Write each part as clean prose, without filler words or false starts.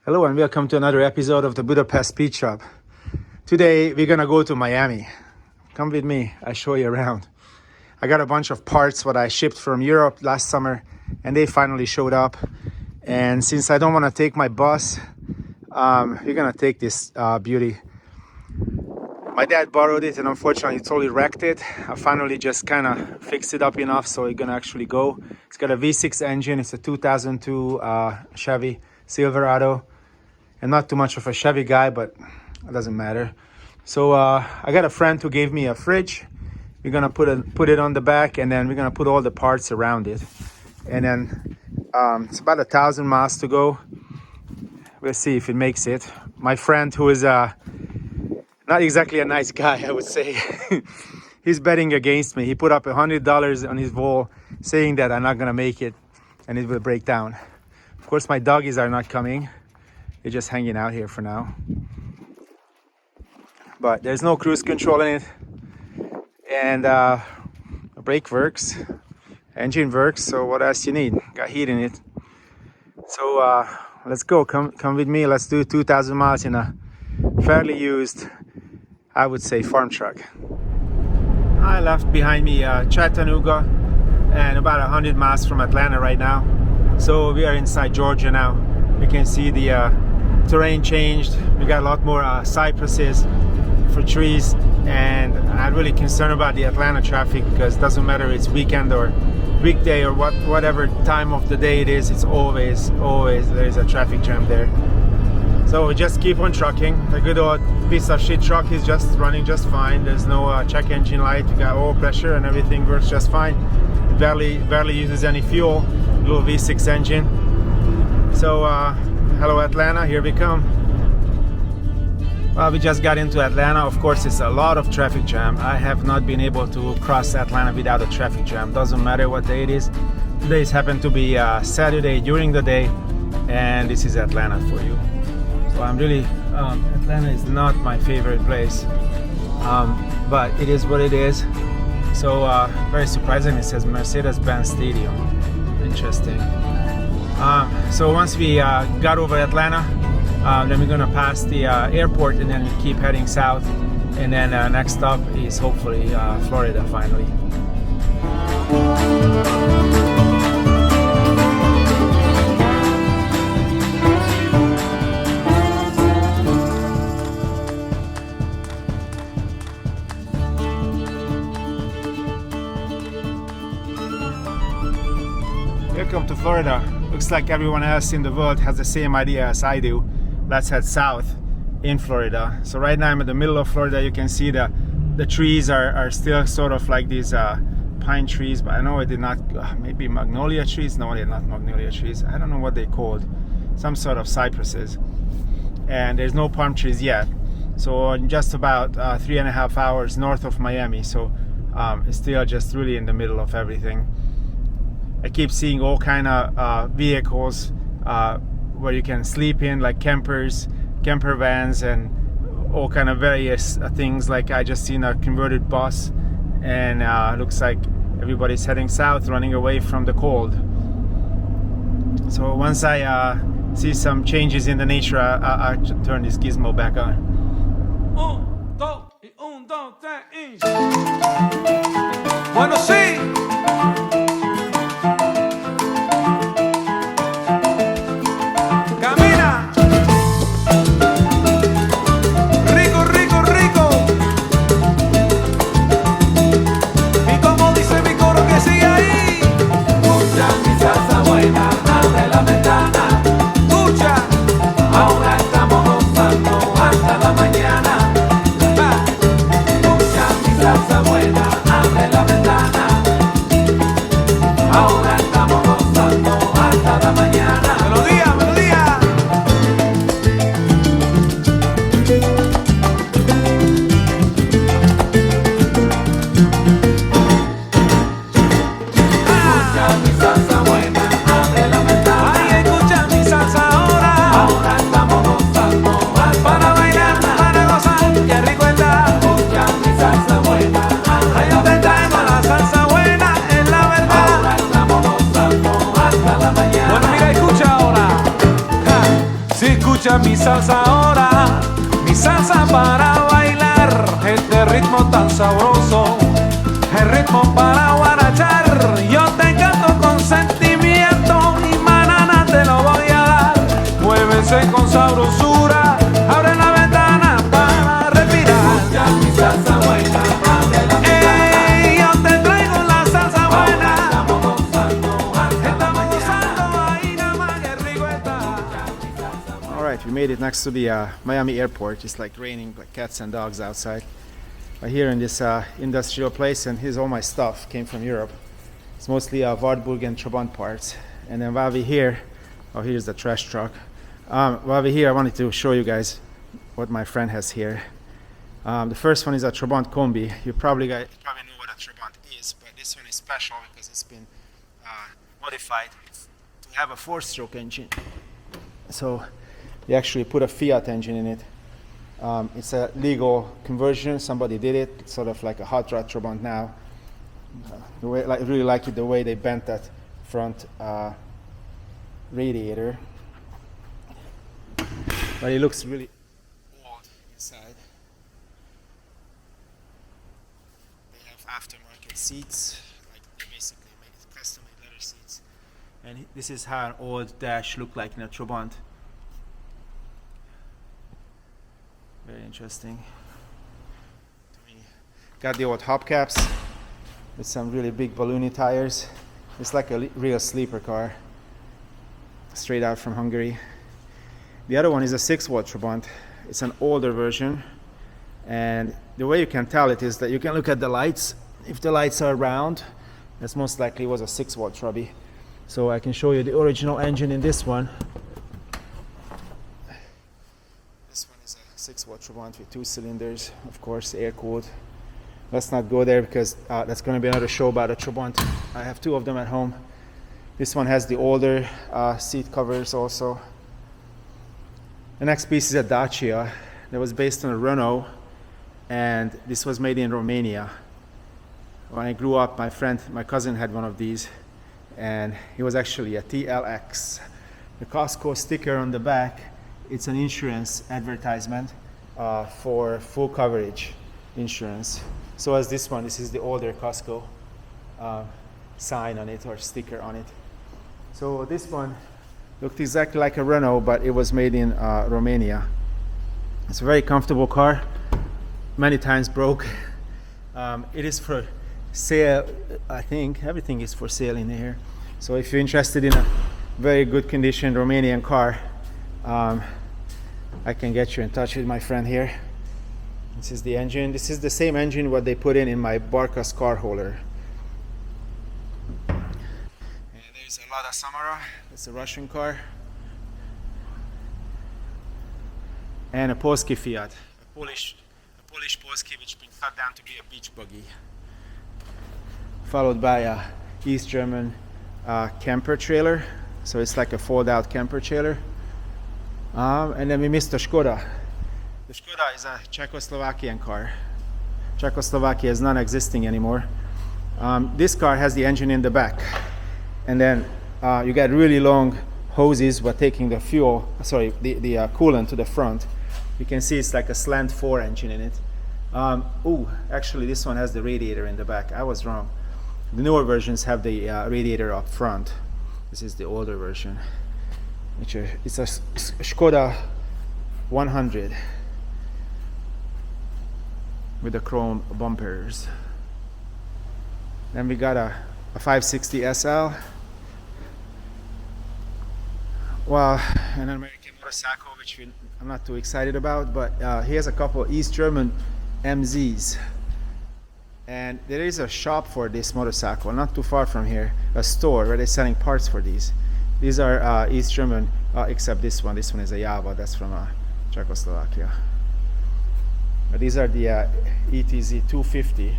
Hello and welcome to another episode of the Budapest Speed Shop. Today we're gonna go to Miami. Come with me, I'll show you around. I got a bunch of parts what I shipped from Europe last summer and they finally showed up. And since I don't wanna take my bus, we're gonna take this beauty. My dad borrowed it and unfortunately totally wrecked it. I finally just kind of fixed it up enough so it's gonna actually go. It's got a V6 engine, it's a 2002 Chevy Silverado. I'm not too much of a Chevy guy, but it doesn't matter. So I got a friend who gave me a fridge. We're gonna put it on the back, and then we're gonna put all the parts around it. And then it's about 1,000 miles to go. We'll see if it makes it. My friend, who is not exactly a nice guy, I would say, he's betting against me. He put up $100 on his wall, saying that I'm not gonna make it, and it will break down. Of course, my doggies are not coming. They're just hanging out here for now. But there's no cruise control in it. And the brake works, engine works, so what else you need? Got heat in it. So let's go, come with me. Let's do 2,000 miles in a fairly used, I would say, farm truck. I left behind me Chattanooga and about 100 miles from Atlanta right now. So we are inside Georgia now. You can see the terrain changed. We got a lot more cypresses for trees, and I'm really concerned about the Atlanta traffic because it doesn't matter if it's weekend or weekday or whatever time of the day it is, it's always there's a traffic jam there. So we just keep on trucking. The good old piece of shit truck is just running just fine. There's no check engine light. You got oil pressure and everything works just fine. It barely uses any fuel. Little V6 engine. So hello Atlanta, here we come. Well, we just got into Atlanta. Of course, it's a lot of traffic jam. I have not been able to cross Atlanta without a traffic jam. Doesn't matter what day it is. Today's happened to be Saturday during the day, and this is Atlanta for you. So I'm really, Atlanta is not my favorite place, but it is what it is. So very surprising, it says Mercedes-Benz Stadium. Interesting. So once we got over Atlanta, then we're gonna pass the airport and then we keep heading south, and then next stop is hopefully Florida finally. Welcome to Florida. Looks like everyone else in the world has the same idea as I do. Let's head south in Florida. So right now I'm in the middle of Florida. You can see the trees are still sort of like these pine trees, but I know it did not, maybe magnolia trees. No, they're not magnolia trees. I don't know what they're called. Some sort of cypresses. And there's no palm trees yet. So I'm just about 3.5 hours north of Miami. So it's still just really in the middle of everything. I keep seeing all kind of vehicles where you can sleep in, like campers, camper vans, and all kind of various things. Like I just seen a converted bus, and looks like everybody's heading south, running away from the cold. So once I see some changes in the nature, I'll turn this gizmo back on. Bueno, sí. Si escuchas mi salsa ahora, mi salsa para bailar, este ritmo tan sabroso, el ritmo para guarachar. Yo te canto con sentimiento y manana te lo voy a dar. Muévese con sabrosura, abre la ventana para respirar. Escucha mi salsa buena, abre la ventana. Yo te traigo la salsa buena. Estamos gozando ahí nada más, que rico está. All right, we made it next to the Miami airport. It's like raining like cats and dogs outside. But here in this industrial place, and here's all my stuff came from Europe. It's mostly Wartburg and Trabant parts. And then while we're here, oh, here's the trash truck. While we're here, I wanted to show you guys what my friend has here. The first one is a Trabant Combi. You probably know what a Trabant is, but this one is special because it's been modified to have a 4-stroke engine. So they actually put a Fiat engine in it. It's a legal conversion. Somebody did it. It's sort of like a hot rod Trabant now. I really like it the way they bent that front radiator. But it looks really old inside. They have aftermarket seats, like they basically made custom-made leather seats. And this is how an old dash looked like in a Trabant. Very interesting to me. Got the old hubcaps with some really big balloony tires. It's like a real sleeper car, straight out from Hungary. The other one is a 6-volt Trabant. It's an older version, and the way you can tell it is that you can look at the lights. If the lights are round, that's most likely was a 6-volt Trabi. So I can show you the original engine in this one. 6-volt Trabant with 2 cylinders, of course, air-cooled. Let's not go there because that's going to be another show about a Trabant. I have 2 of them at home. This one has the older seat covers also. The next piece is a Dacia that was based on a Renault, and this was made in Romania. When I grew up, my cousin had one of these, and it was actually a TLX. The Costco sticker on the back, it's an insurance advertisement for full coverage insurance. So as this one, this is the older Costco sign on it or sticker on it. So this one looked exactly like a Renault, but it was made in Romania. It's a very comfortable car, many times broke. It is for sale, I think. Everything is for sale in here. So if you're interested in a very good condition Romanian car, I can get you in touch with my friend here. This is the engine. This is the same engine what they put in my Barkas car holder. And there's a Lada Samara. It's a Russian car. And a Polski Fiat, a Polish Polski, which has been cut down to be a beach buggy. Followed by a East German camper trailer. So it's like a fold-out camper trailer. And then we missed the Skoda. The Skoda is a Czechoslovakian car. Czechoslovakia is non-existing anymore. This car has the engine in the back, and then you got really long hoses for taking the the coolant to the front. You can see it's like a slant 4 engine in it. Actually this one has the radiator in the back. I was wrong. The newer versions have the radiator up front. This is the older version. It's a Skoda 100 with the chrome bumpers. Then we got a 560 SL. Well, an American motorcycle, which I'm not too excited about, but he has a couple East German MZs. And there is a shop for this motorcycle, not too far from here, a store where they're selling parts for these. These are East German, except this one. This one is a Java, that's from Czechoslovakia. But these are the ETZ 250.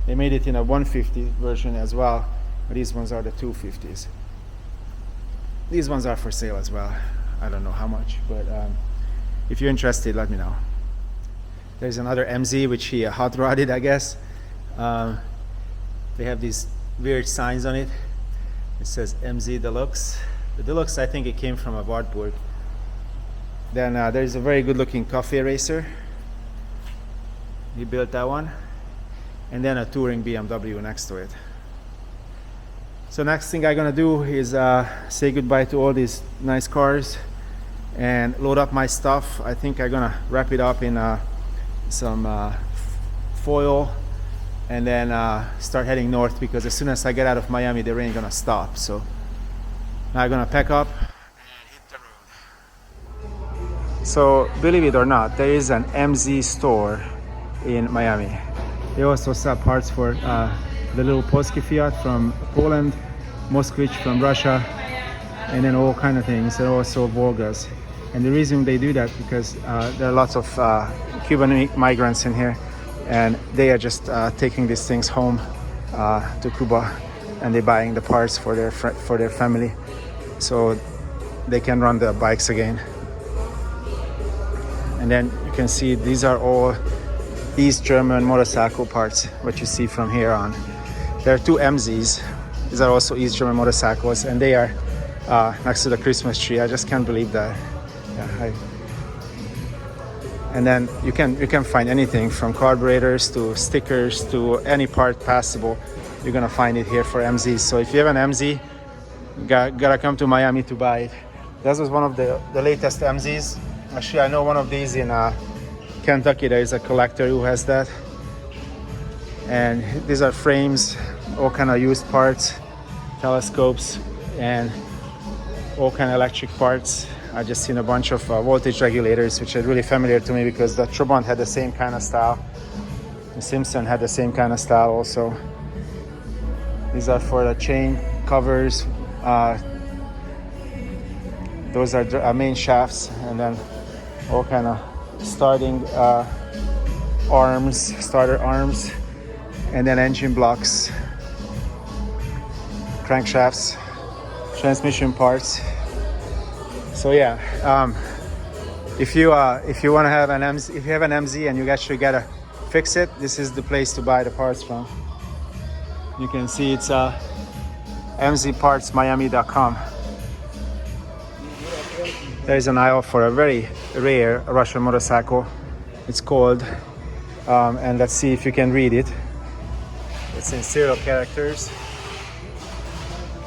They made it in a 150 version as well, but these ones are the 250s. These ones are for sale as well. I don't know how much, but if you're interested, let me know. There's another MZ which he hot rodded, I guess. They have these weird signs on it. It says MZ Deluxe. The Deluxe, I think it came from a Wartburg. Then there's a very good looking coffee racer. He built that one. And then a touring BMW next to it. So next thing I'm gonna do is say goodbye to all these nice cars and load up my stuff. I think I'm gonna wrap it up in some foil and then start heading north, because as soon as I get out of Miami the rain gonna stop. So now I'm gonna pack up and hit the road. So believe it or not, there is an MZ store in Miami. They also sell parts for the little Polski Fiat from Poland, Moskvich from Russia, and then all kind of things, and also Volgas. And the reason they do that because there are lots of Cuban migrants in here, and they are just taking these things home to Cuba, and they're buying the parts for their family, so they can run the bikes again. And then you can see these are all East German motorcycle parts, what you see from here on. There are two MZs. These are also East German motorcycles, and they are next to the Christmas tree. I just can't believe that. Yeah, and then you can find anything from carburetors to stickers to any part possible. You're gonna find it here for MZs. So if you have an MZ, gotta come to Miami to buy it. This was one of the latest MZs. Actually, I know one of these in Kentucky. There is a collector who has that, and these are frames, all kind of used parts, telescopes, and all kind of electric parts. I just seen a bunch of voltage regulators, which are really familiar to me because the Trabant had the same kind of style. The Simpson had the same kind of style also. These are for the chain covers. Those are main shafts, and then all kind of starting starter arms, and then engine blocks, crankshafts, transmission parts. So yeah, if you want to have an MZ, if you have an MZ and you actually gotta fix it, this is the place to buy the parts from. You can see it's mzpartsmiami.com. There's an aisle for a very rare Russian motorcycle. It's called, and let's see if you can read it. It's in Cyrillic characters.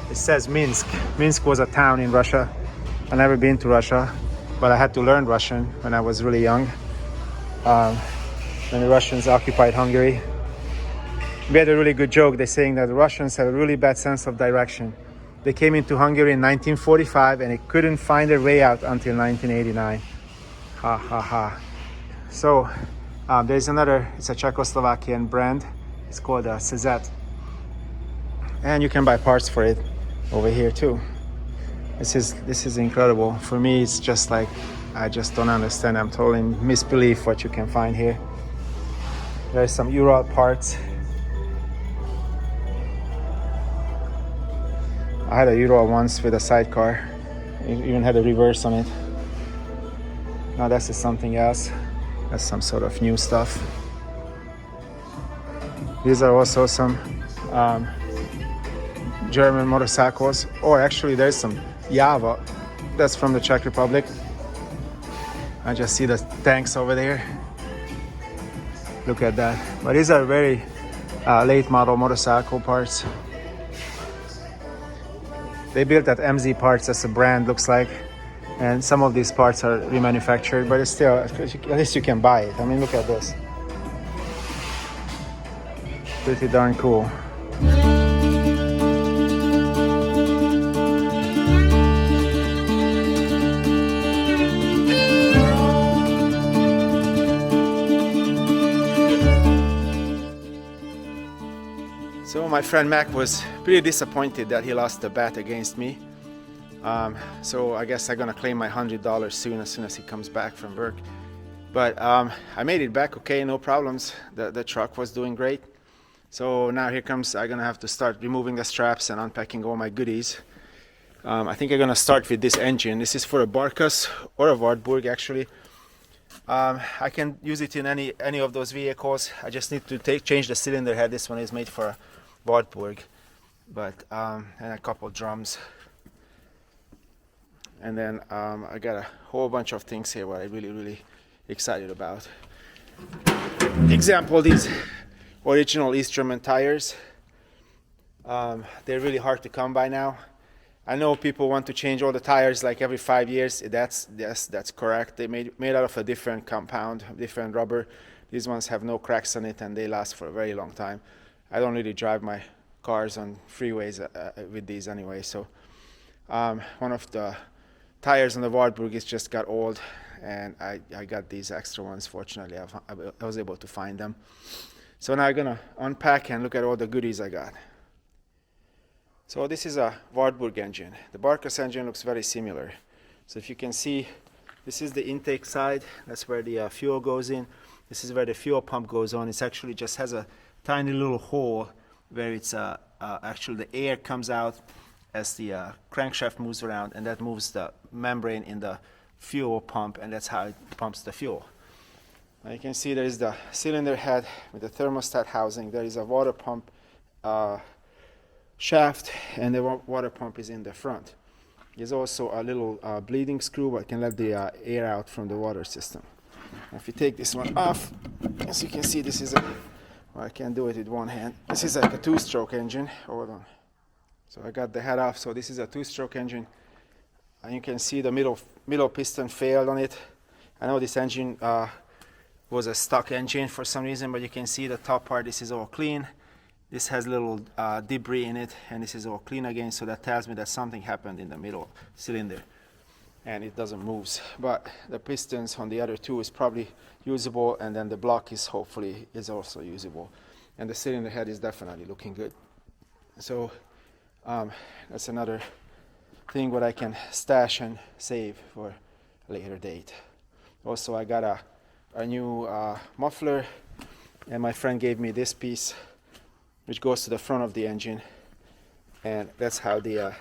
It says Minsk. Minsk was a town in Russia. I've never been to Russia, but I had to learn Russian when I was really young. When the Russians occupied Hungary. We had a really good joke. They're saying that the Russians had a really bad sense of direction. They came into Hungary in 1945 and they couldn't find their way out until 1989. Ha ha ha. So there's another, it's a Czechoslovakian brand. It's called Cezet. And you can buy parts for it over here too. This is incredible. For me, it's just like, I just don't understand. I'm totally in misbelief what you can find here. There's some Ural parts. I had a Ural once with a sidecar. It even had a reverse on it. Now this is something else. That's some sort of new stuff. These are also some German motorcycles. Or actually there's some Java. That's from the Czech Republic. I just see the tanks over there. Look at that. But these are very late model motorcycle parts. They built that MZ Parts as a brand, looks like, and some of these parts are remanufactured, but it's still, at least you can buy it. I mean, look at this. Pretty darn cool. So my friend Mac was pretty disappointed that he lost the bet against me. So I guess I'm gonna claim my $100 soon, as soon as he comes back from work. But I made it back okay, no problems. The truck was doing great. So now here comes, I'm gonna have to start removing the straps and unpacking all my goodies. I think I'm gonna start with this engine. This is for a Barkas or a Wartburg actually. I can use it in any of those vehicles. I just need to change the cylinder head. This one is made for a Wartburg, but and a couple drums. And then I got a whole bunch of things here what I'm really excited about. Example, these original Easterman tires. They're really hard to come by now. I know people want to change all the tires like every 5 years. That's correct. They made out of a different compound, different rubber. These ones have no cracks on it and they last for a very long time. I don't really drive my cars on freeways with these anyway. So one of the tires on the Wartburg is just got old, and I got these extra ones. Fortunately, I was able to find them. So now I'm gonna unpack and look at all the goodies I got. So this is a Wartburg engine. The Barkas engine looks very similar. So if you can see, this is the intake side. That's where the fuel goes in. This is where the fuel pump goes on. It actually just has a tiny little hole where it's actually the air comes out as the crankshaft moves around, and that moves the membrane in the fuel pump, and that's how it pumps the fuel. Now you can see there is the cylinder head with the thermostat housing. There is a water pump shaft, and the water pump is in the front. There's also a little bleeding screw that can let the air out from the water system. Now if you take this one off, as you can see, this is well, I can't do it with one hand. This is like a two-stroke engine. Hold on. So I got the head off. So this is a two-stroke engine, and you can see the middle piston failed on it. I know this engine was a stock engine for some reason, but you can see the top part. This is all clean. This has little debris in it, and this is all clean again. So that tells me that something happened in the middle cylinder, and it doesn't move. But the pistons on the other two is probably usable, and then the block is hopefully also usable, and the cylinder head is definitely looking good. So that's another thing what I can stash and save for a later date. Also, I got a new muffler, and my friend gave me this piece which goes to the front of the engine, and that's how the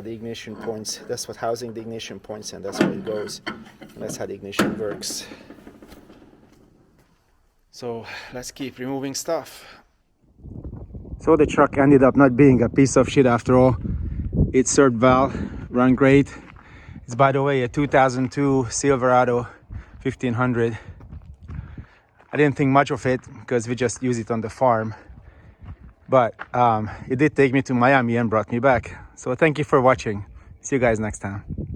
ignition points. That's what housing the ignition points, and that's where it goes. And that's how the ignition works. So let's keep removing stuff. So the truck ended up not being a piece of shit after all. It served well, run great. It's, by the way, a 2002 Silverado 1500. I didn't think much of it because we just use it on the farm. But it did take me to Miami and brought me back. So thank you for watching. See you guys next time.